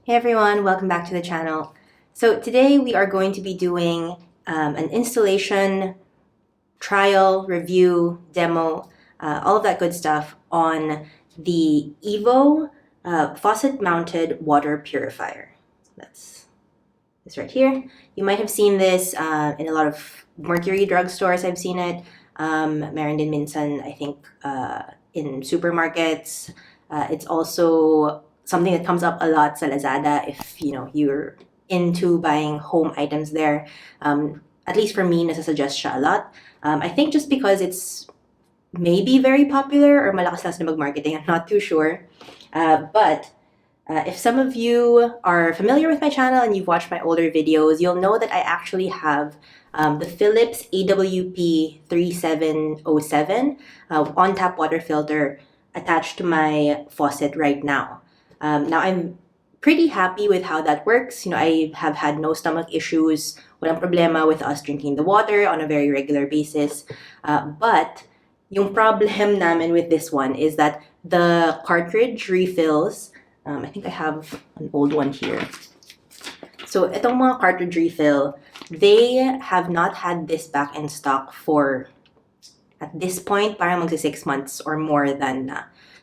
Hey everyone, welcome back to the channel. So today we are going to be doing an installation, trial, review, demo, all of that good stuff on the IVO faucet-mounted water purifier. That's this right here. You might have seen this in a lot of Mercury drugstores. I've seen it. Meron din minsan, I think, in supermarkets. It's also something that comes up a lot sa Lazada if you're into buying home items there. At least for me, nasasuggest siya a lot. I think just because it's maybe very popular or malakas lang sila mag-marketing, I'm not too sure. But if some of you are familiar with my channel and you've watched my older videos, you'll know that I actually have the Philips AWP 3707 on-tap water filter attached to my faucet right now. Now I'm pretty happy with how that works. I have had no stomach issues, walang problema with us drinking the water on a very regular basis. But yung problem namin with this one is that the cartridge refills, I think I have an old one here. So itong mga cartridge refill, they have not had this back in stock for, at this point, parang magsi 6 months or more than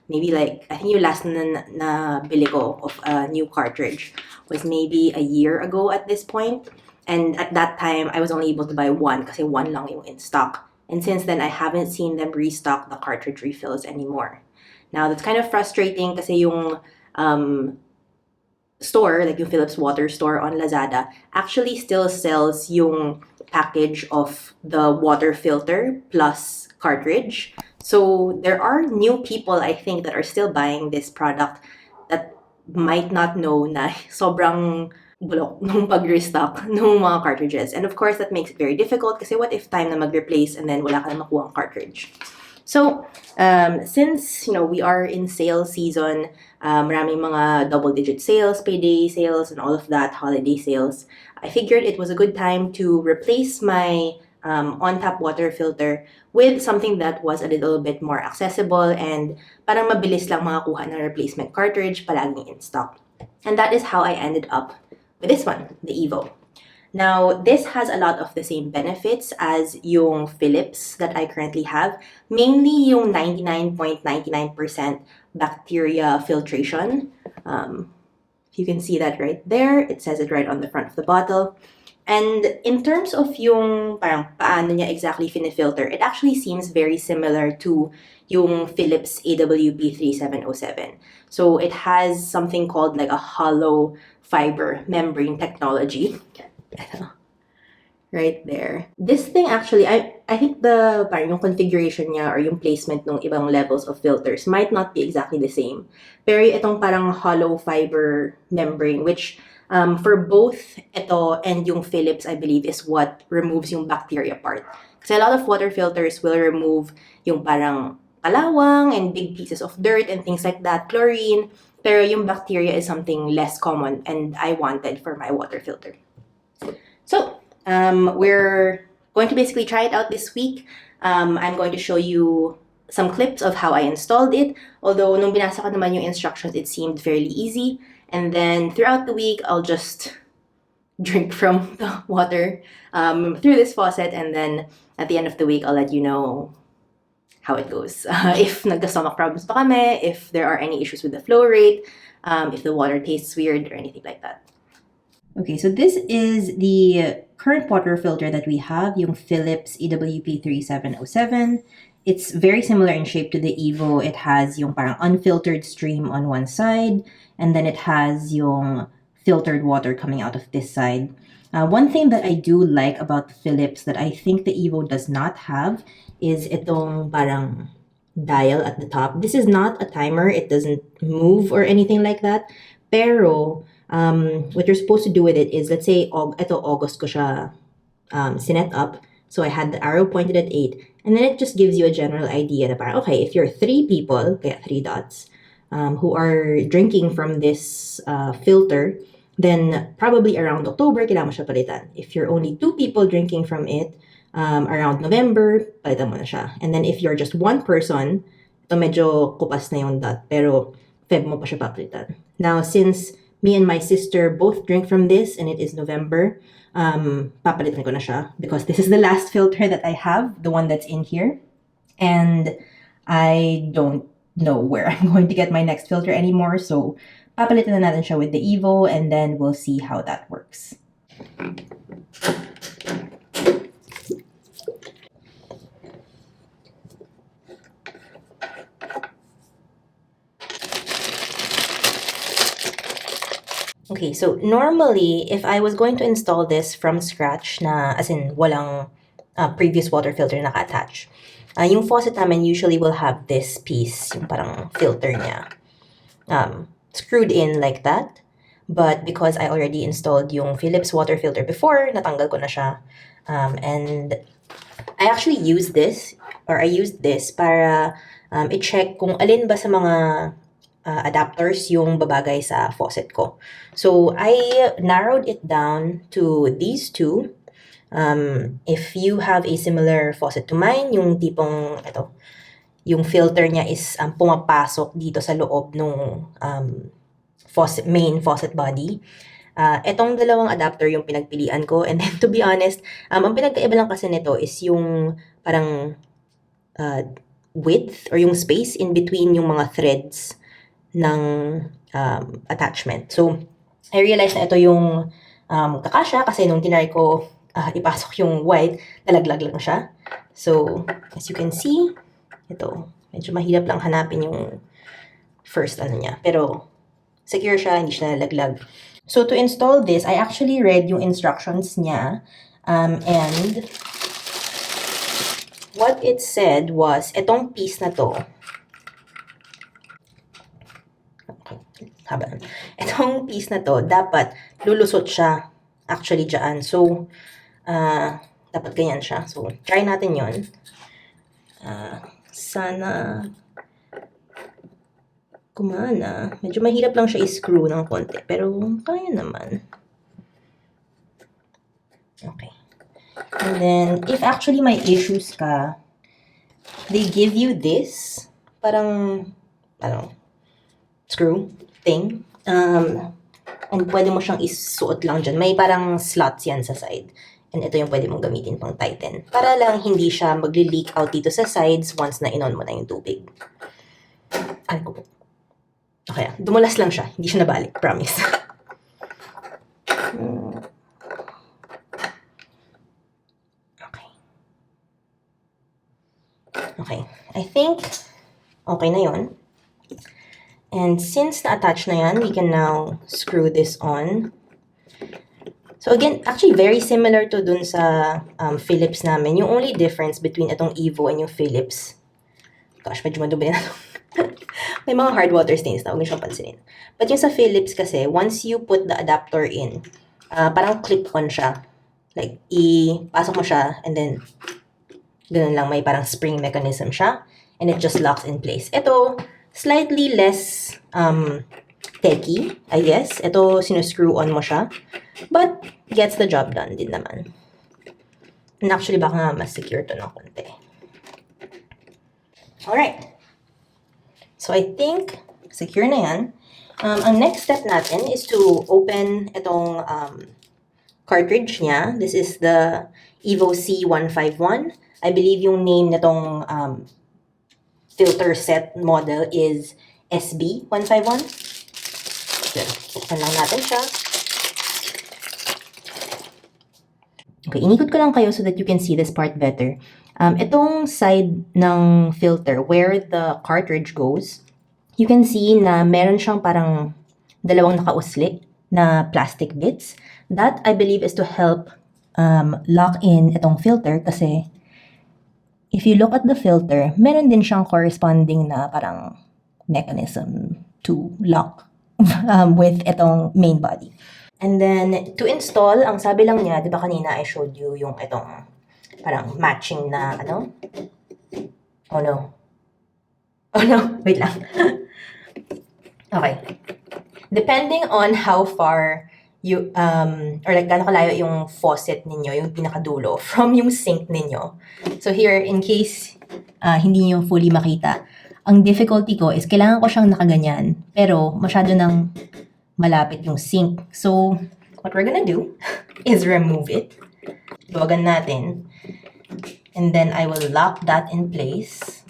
maybe like, I think yung last na bili ko of a new cartridge was maybe a year ago at this point. And at that time, I was only able to buy one kasi one lang yung in stock. And since then, I haven't seen them restock the cartridge refills anymore. Now, that's kind of frustrating kasi yung store, like yung Philips Water store on Lazada, actually still sells yung package of the water filter plus cartridge. So there are new people, I think, that are still buying this product that might not know na sobrang bulok nung pag-restock nung mga cartridges. And of course, that makes it very difficult kasi what if time na mag-replace and then wala ka na makuha ang cartridge? So, since we are in sales season, maraming mga double-digit sales, payday sales, and all of that, holiday sales, I figured it was a good time to replace my on-tap water filter with something that was a little bit more accessible and parang mabilis lang makakuha ng replacement cartridge palaging in stock. And that is how I ended up with this one, the IVO. Now, this has a lot of the same benefits as yung Philips that I currently have. Mainly yung 99.99% bacteria filtration. You can see that right there. It says it right on the front of the bottle. And in terms of yung parang paano niya exactly finifilter, it actually seems very similar to yung Philips AWP 3707. So it has something called like a hollow fiber membrane technology. Right there. This thing actually, I think parang yung configuration niya or yung placement ng ibang levels of filters might not be exactly the same. Pero itong parang hollow fiber membrane, which for both ito and yung Philips, I believe, is what removes yung bacteria part. Kasi a lot of water filters will remove yung parang kalawang and big pieces of dirt and things like that, chlorine. Pero yung bacteria is something less common and I wanted for my water filter. So, we're going to basically try it out this week. I'm going to show you some clips of how I installed it. Although, nung binasa ko naman yung instructions, it seemed fairly easy. And then, throughout the week, I'll just drink from the water through this faucet. And then, at the end of the week, I'll let you know how it goes. If nagka-stomach problems pa kami, if there are any issues with the flow rate, if the water tastes weird or anything like that. Okay, so this is the current water filter that we have, yung Philips AWP 3707. It's very similar in shape to the IVO. It has yung parang unfiltered stream on one side, and then it has yung filtered water coming out of this side. One thing that I do like about the Philips that I think the IVO does not have is itong parang dial at the top. This is not a timer. It doesn't move or anything like that. Pero what you're supposed to do with it is, let's say, ito August ko siya sinet up. So I had the arrow pointed at 8. And then it just gives you a general idea na parang, okay, if you're 3 people, kaya 3 dots, who are drinking from this filter, then probably around October, kailangan mo siya palitan. If you're only 2 people drinking from it, around November, palitan mo na siya. And then if you're just 1 person, ito medyo kupas na yung dot, pero Feb mo pa siya papalitan. Now, since me and my sister both drink from this, and it is November. Papalitan ko na siya because this is the last filter that I have, the one that's in here. And I don't know where I'm going to get my next filter anymore. So, papalitan na natin siya with the IVO, and then we'll see how that works. Okay, so normally, if I was going to install this from scratch, na as in walang previous water filter na naka-attach, yung faucet namin usually will have this piece, yung parang filter niya, screwed in like that. But because I already installed yung Philips water filter before, natanggal ko na siya. And I actually used this para i-check kung alin ba sa mga adapters yung babagay sa faucet ko. So, I narrowed it down to these two. If you have a similar faucet to mine, yung tipong, yung filter niya is pumapasok dito sa loob nung main faucet body. Etong dalawang adapter yung pinagpilian ko. And then, to be honest, ang pinagkaiba lang kasi nito is yung parang width or yung space in between yung mga threads ng attachment. So, I realized na ito yung kakasya kasi nung tinry ko ipasok yung white, nalaglag lang siya. So, as you can see, ito, medyo mahirap lang hanapin yung first niya. Pero, secure siya, hindi siya nalaglag. So, to install this, I actually read yung instructions niya. And what it said was, itong piece na to, itong piece na to, dapat lulusot siya actually dyan. So, dapat ganyan siya. So, try natin yon. Sana kumana. Medyo mahirap lang siya i-screw ng konti. Pero, kaya naman. Okay. And then, if actually may issues ka, they give you this, parang, screw thing. And pwede mo siyang isuot lang dyan. May parang slots yan sa side. And ito yung pwede mong gamitin pang tighten. Para lang hindi siya magli-leak out dito sa sides once na inon mo na yung tubig. Ay ko po. Okay, dumulas lang siya. Hindi siya nabalik. Promise. Okay. Okay. I think okay na yon. And since na-attach na yan, we can now screw this on. So again, actually very similar to dun sa Philips namin. Yung only difference between itong IVO and yung Philips, gosh, medyo madumi na ito. May mga hard water stains na, huwag niyo siyang pansinin. But yung sa Philips kasi, once you put the adapter in, parang clip-on siya. Like, ipasok mo siya, and then, ganun lang, may parang spring mechanism siya, and it just locks in place. Ito, slightly less techy, I guess. Ito, sinuscrew on mo siya. But, gets the job done din naman. And actually, baka nga mas secure to ng konti. Alright. So, I think, secure na yan. Ang next step natin is to open itong cartridge niya. This is the IVO C151. I believe yung name nitong filter set model is SB151. So, buksan lang natin siya. Okay, inikot ko lang kayo so that you can see this part better. Itong side ng filter, where the cartridge goes, you can see na meron siyang parang dalawang nakausli na plastic bits. That, I believe, is to help lock in itong filter kasi if you look at the filter, meron din siyang corresponding na parang mechanism to lock with itong main body. And then, to install, ang sabi lang niya, di ba kanina I showed you yung itong parang matching na ano? Oh no. Oh no, wait lang. Okay. Depending on how far you, or like gaano kalayo yung faucet ninyo, yung pinakadulo, from yung sink ninyo. So here, in case hindi nyo fully makita, ang difficulty ko is kailangan ko siyang nakaganyan, pero masyado nang malapit yung sink. So, what we're gonna do is remove it. Luwagan natin. And then, I will lock that in place.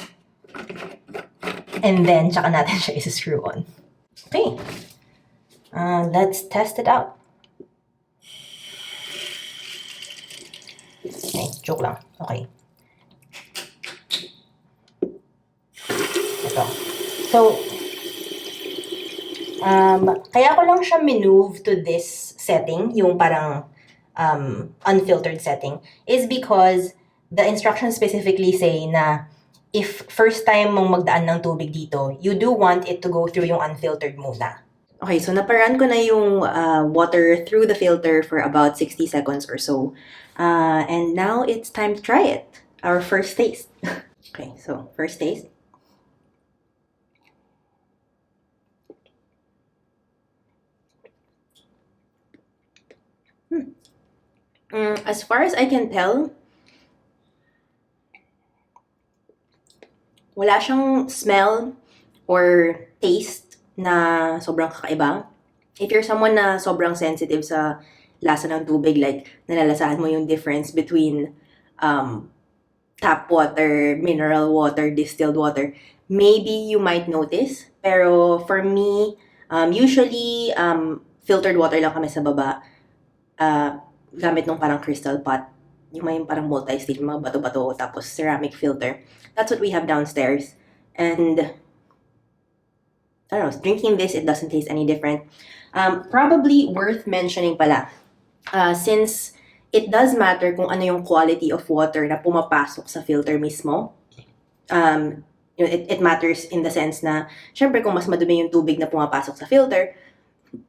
And then, tsaka natin siya isa-screw on. Okay. Let's test it out. Okay, joke lang. Okay. Ito. So, kaya ko lang siya minove to this setting, yung parang unfiltered setting, is because the instructions specifically say na if first time mong magdaan ng tubig dito, you do want it to go through yung unfiltered muna. Okay, so naparan ko na yung water through the filter for about 60 seconds or so. And now it's time to try it. Our first taste. Okay, so first taste. As far as I can tell, wala siyang smell or taste na sobrang kakaiba. If you're someone na sobrang sensitive sa lasa ng tubig, like nalalasahan mo yung difference between tap water, mineral water, distilled water, maybe you might notice. Pero for me, usually filtered water lang kami sa baba. Gamit nung parang crystal pot. Yung may parang multi-stage, mga bato-bato, tapos ceramic filter. That's what we have downstairs. And, I don't know, drinking this, it doesn't taste any different. Probably worth mentioning pala, since it does matter kung ano yung quality of water na pumapasok sa filter mismo. It matters in the sense na, syempre kung mas madumi yung tubig na pumapasok sa filter,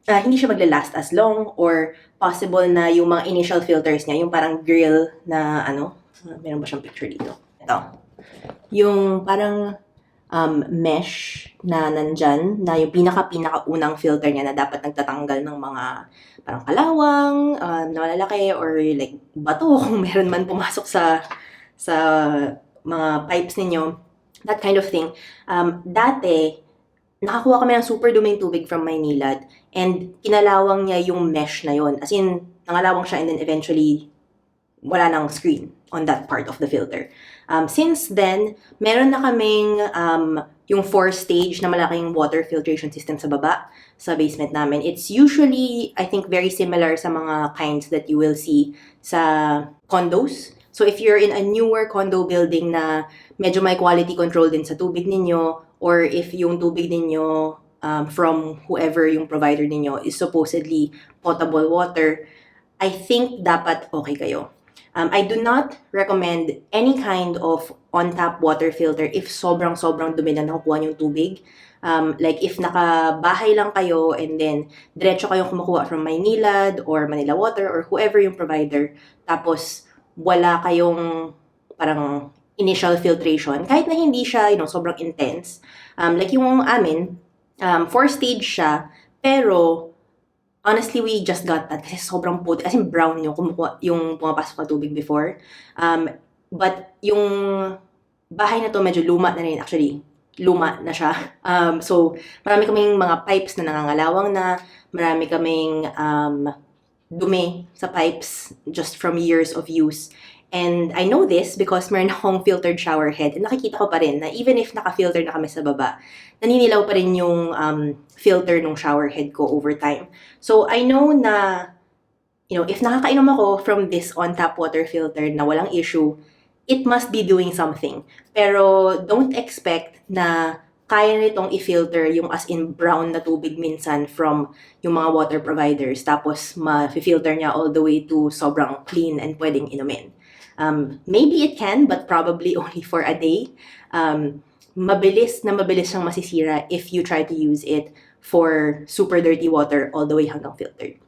hindi siya maglalast as long, or possible na yung mga initial filters niya, yung parang grill na meron ba siyang picture dito? Ito. Yung parang mesh na nandyan, na yung pinaka-unang filter niya na dapat nagtatanggal ng mga parang kalawang, na malalaki, or like bato, kung meron man pumasok sa mga pipes ninyo, that kind of thing. Dati, nakakuha kami ng super duming tubig from Maynilad, and kinalawang niya yung mesh na yon. As in, nangalawang siya, and then eventually, wala nang screen on that part of the filter. Since then, meron na kaming yung 4-stage na malaking water filtration system sa baba, sa basement namin. It's usually, I think, very similar sa mga kinds that you will see sa condos. So if you're in a newer condo building na medyo may quality control din sa tubig ninyo, or if yung tubig ninyo from whoever yung provider ninyo is supposedly potable water, I think dapat okay kayo. I do not recommend any kind of on-tap water filter if sobrang dumi na nakukuha yung tubig. Like if nakabahay lang kayo and then diretso kayong kumukuha from Maynilad or Manila Water or whoever yung provider, tapos wala kayong parang initial filtration, kahit na hindi siya, sobrang intense. Like yung amin, 4-stage siya, pero honestly, we just got that kasi sobrang puti, kasi brown yung pumapasok na tubig before. But yung bahay na to medyo luma na rin, actually. Luma na siya. So, marami kaming mga pipes na nangangalawang na, marami kaming dumi sa pipes just from years of use. And I know this because meron akong filtered shower head. And nakikita ko pa rin na even if naka-filter na kami sa baba, naninilaw pa rin yung filter ng shower head ko over time. So I know na, if nakakainom ako from this on-tap water filter na walang issue, it must be doing something. Pero don't expect na kaya nitong i-filter yung as in brown na tubig minsan from yung mga water providers. Tapos ma-filter niya all the way to sobrang clean and pwedeng inumin. Maybe it can, but probably only for a day. Mabilis siyang masisira if you try to use it for super dirty water all the way hanggang filtered.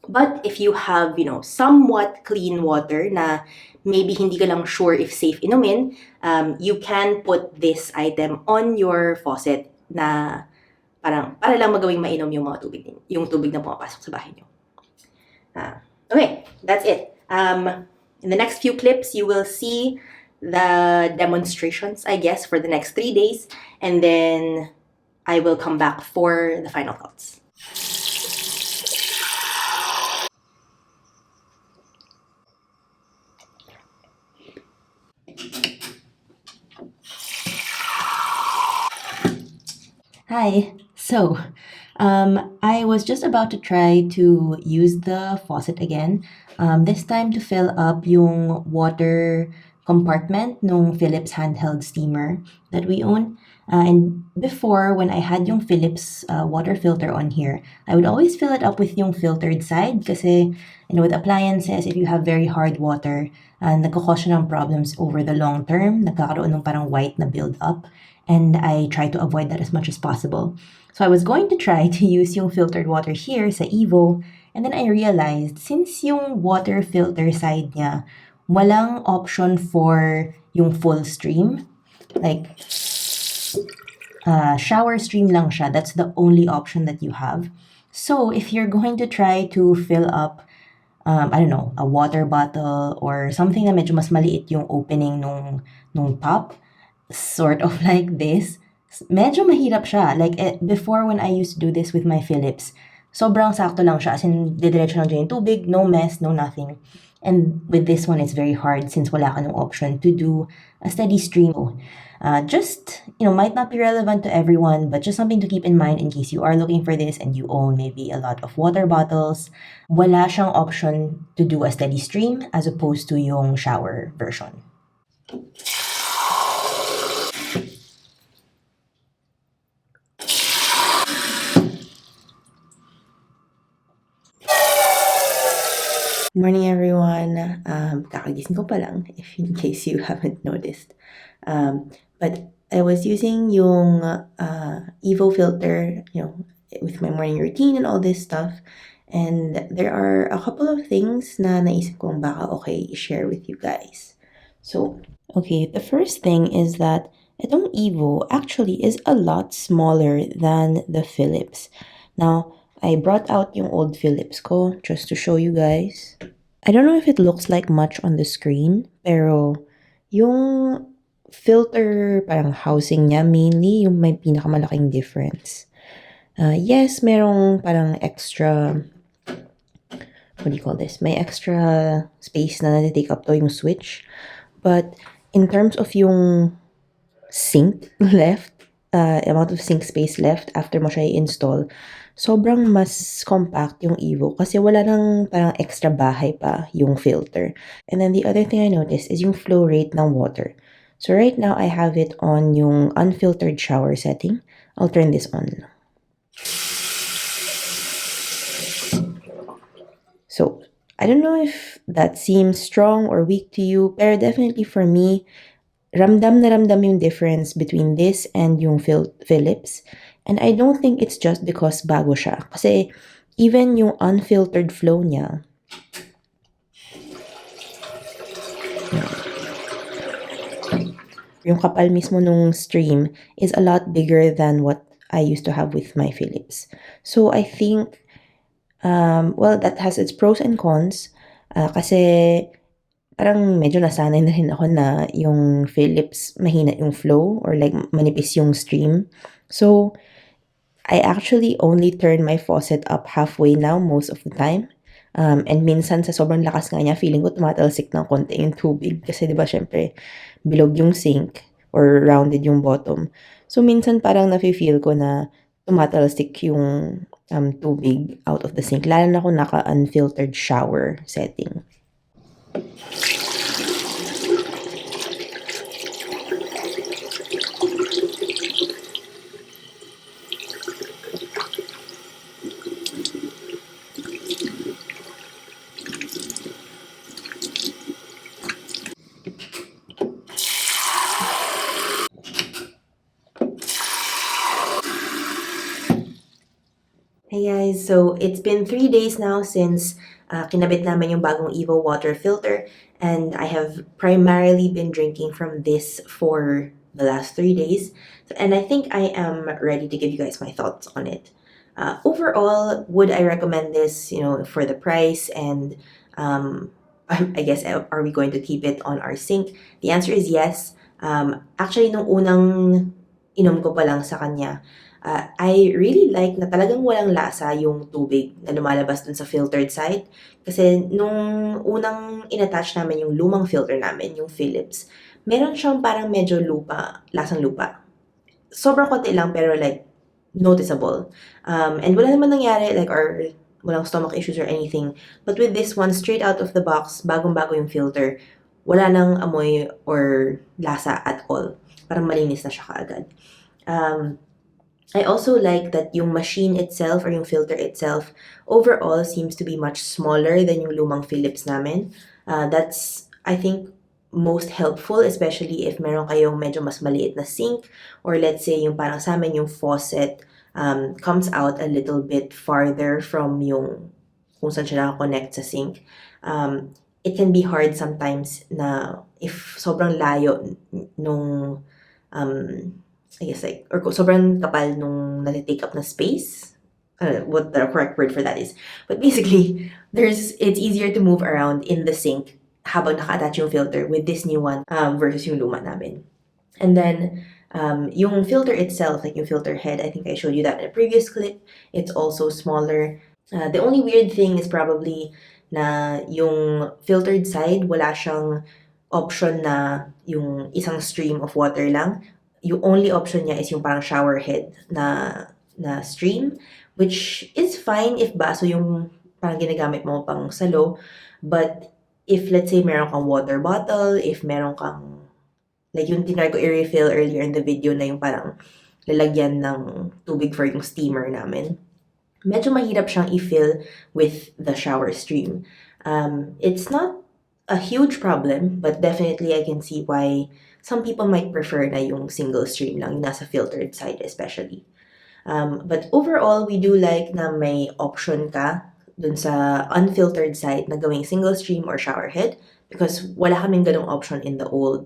But if you have, somewhat clean water na maybe hindi ka lang sure if safe inumin, you can put this item on your faucet na para lang magawing mainom yung tubig na pumapasok sa bahay niyo. Okay, that's it. In the next few clips, you will see the demonstrations, I guess, for the next 3 days. And then I will come back for the final thoughts. Hi. I was just about to try to use the faucet again. This time to fill up yung water compartment nung Philips handheld steamer that we own. And before, when I had yung Philips water filter on here, I would always fill it up with yung filtered side kasi, with appliances, if you have very hard water, nagkakos siya ng problems over the long term. Nagkakaroon ng parang white na build up. And I try to avoid that as much as possible. So I was going to try to use yung filtered water here sa IVO, and then I realized since yung water filter side niya, walang option for yung full stream. Like, shower stream lang siya. That's the only option that you have. So if you're going to try to fill up, I don't know, a water bottle or something na medyo mas maliit yung opening nung top, sort of like this, medyo mahirap siya. Like, before when I used to do this with my Philips, sobrang sakto lang siya. As in, didiretso lang dyan yung tubig, no mess, no nothing. And with this one, it's very hard since wala ka ng option to do a steady stream. Just, might not be relevant to everyone, but just something to keep in mind in case you are looking for this and you own maybe a lot of water bottles. Wala siyang option to do a steady stream as opposed to yung shower version. Morning, everyone. Kakagising ko pa lang, if in case you haven't noticed. But I was using yung EVO filter, with my morning routine and all this stuff. And there are a couple of things na naisip kong baka okay i-share with you guys. So, okay, the first thing is that itong EVO actually is a lot smaller than the Philips. Now, I brought out yung old Philips ko just to show you guys. I don't know if it looks like much on the screen, pero yung filter parang housing niya mainly yung may pinakamalaking difference. Yes, merong parang extra, what do you call this? May extra space na na-take up to yung switch. But in terms of yung sink left, amount of sink space left after mo siya i-install, sobrang mas compact yung EVO kasi wala nang parang extra bahay pa yung filter. And then the other thing I noticed is yung flow rate ng water. So right now, I have it on yung unfiltered shower setting. I'll turn this on. So, I don't know if that seems strong or weak to you, pero definitely for me, ramdam na ramdam yung difference between this and yung Philips. And I don't think it's just because bago siya. Kasi even yung unfiltered flow niya, yung kapal mismo nung stream is a lot bigger than what I used to have with my Philips. So I think, that has its pros and cons. Kasi parang medyo nasanay na rin ako na yung Philips mahina yung flow or like manipis yung stream. So, I actually only turn my faucet up halfway now most of the time. And minsan sa sobrang lakas nga niya, feeling ko tumatalsik ng konti yung tubig. Kasi diba syempre, bilog yung sink or rounded yung bottom. So minsan parang nafe-feel ko na tumatalsik yung tubig out of the sink. Lalo na kung naka-unfiltered shower setting. Hey guys, so it's been 3 days now since kinabit namin yung bagong EVO water filter, and I have primarily been drinking from this for the last 3 days, and I think I am ready to give you guys my thoughts on it. Overall, would I recommend this, for the price, and I guess, are we going to keep it on our sink? The answer is yes. Actually, nung unang inom ko pa lang sa kanya, I really like na talagang walang lasa yung tubig na lumalabas dun sa filtered side. Kasi nung unang inattach namin yung lumang filter namin, yung Philips, meron siyang parang medyo lasang lupa. Sobrang konti lang pero like noticeable. And wala naman nangyari, like, or walang stomach issues or anything. But with this one, straight out of the box, bagong-bago yung filter, wala nang amoy or lasa at all. Parang malinis na siya kaagad. I also like that yung machine itself or yung filter itself overall seems to be much smaller than yung lumang Philips namin. That's, I think, most helpful, especially if meron kayong medyo mas maliit na sink, or let's say yung parang sa amin yung faucet comes out a little bit farther from yung kung saan siya naka-connect sa sink. It can be hard sometimes na if sobrang layo nung I guess like, or sobrang kapal nung nati-take up na space. What the correct word for that is. But basically, it's easier to move around in the sink habang naka-attach yung filter with this new one versus yung luma namin. And then, yung filter itself, like yung filter head, I think I showed you that in a previous clip. It's also smaller. The only weird thing is probably na yung filtered side, wala siyang option na yung isang stream of water lang. Yung only option niya is yung parang shower head na stream, which is fine if baso yung parang ginagamit mo pang salo. But if let's say meron kang water bottle, if meron kang, like yung tinry ko i-refill earlier in the video na yung parang lalagyan ng tubig for yung steamer namin, medyo mahirap siyang i-fill with the shower stream. It's not a huge problem, but definitely I can see why some people might prefer na yung single stream lang, yung nasa filtered side especially. But overall, we do like na may option ka dun sa unfiltered side na gawing single stream or shower head, because wala kaming ganong option in the old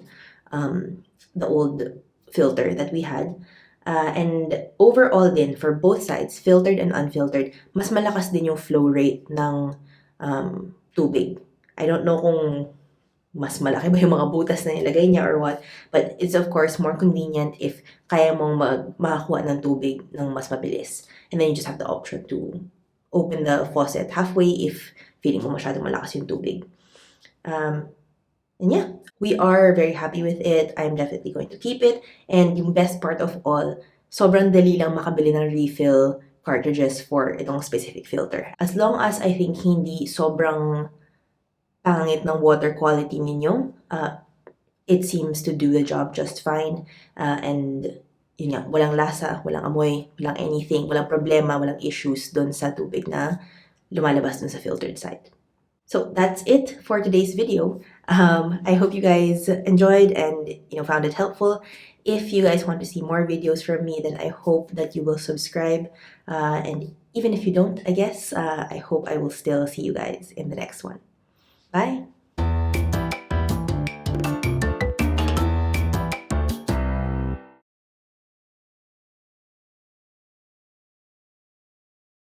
filter that we had. And overall din, for both sides, filtered and unfiltered, mas malakas din yung flow rate ng tubig. I don't know kung mas malaki ba yung mga butas na ilagay niya or what, but it's of course more convenient if kaya mong makakuha ng tubig ng mas mabilis. And then you just have the option to open the faucet halfway if feeling mo masyadong malakas yung tubig. And yeah, we are very happy with it. I'm definitely going to keep it. And yung best part of all, sobrang dali lang makabili ng refill cartridges for itong specific filter. As long as I think hindi sobrang pangit ng water quality ninyo, it seems to do the job just fine. And yun nga, walang lasa, walang amoy, walang anything, walang problema, walang issues dun sa tubig na lumalabas dun sa filtered side. So that's it for today's video. I hope you guys enjoyed and found it helpful. If you guys want to see more videos from me, then I hope that you will subscribe. And even if you don't, I guess, I hope I will still see you guys in the next one. Bye!